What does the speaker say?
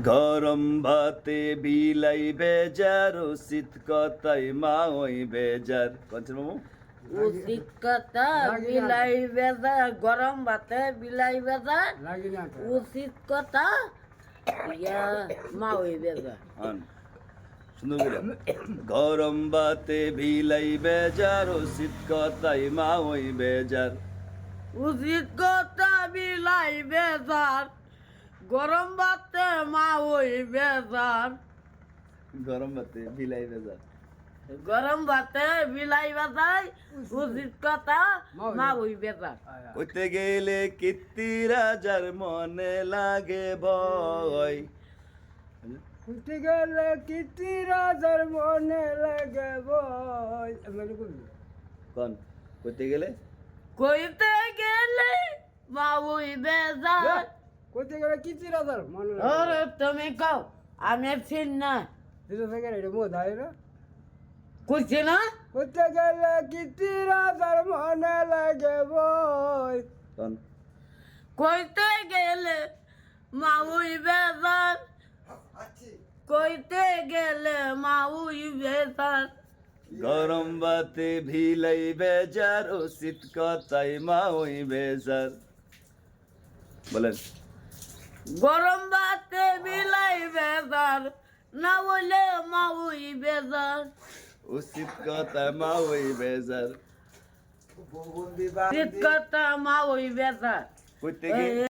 গরম ভাতে বিলাই বেজার উচিত কথাই মা ওই বেজার কঞ্চন মামু উচিত কথা বিলাই বেজার গরম ভাতে বিলাই বেজার উচিত কথা ইয়া মাওই বেজার আন সুন্দর করে গরম ভাতে বিলাই বেজার উচিত কথাই মা ওই বেজার উচিত কথা বিলাই বেজার গরম ভাতে মাওই বেজার গরম ভাতে বিলাই বেজার গরম ভাতে বিলাই বেজার উচিত কথা মাওই বেজার কইতে গেলে কীর্তি রাজার মনে লাগে ভয় উঠতে গেলে কীর্তি রাজার মনে লাগে বই কন কইতে গেলে কইতে গেলে মাওই বেজার করতে গেলে কীর্তি রাজার মনে ওরে তুমি কও আমি চিন না লাগে থেকে এটা মো ধাই না কইছে না করতে গেলে কীর্তি রাজার মনে লাগে বই কন কইতে গেলে মাউই বেজার কইতে গেলে মাউই বেজার গরম ভাতে ভিলাই বেজার উচিত কথাই মা ওই বেজার বলেন গরম ভাতে বিলাই বেজার না বলে মাউই বেজার উচিত কথা মা ওই বেজার চিৎ কথা মাউই বেজার কইতে গেলে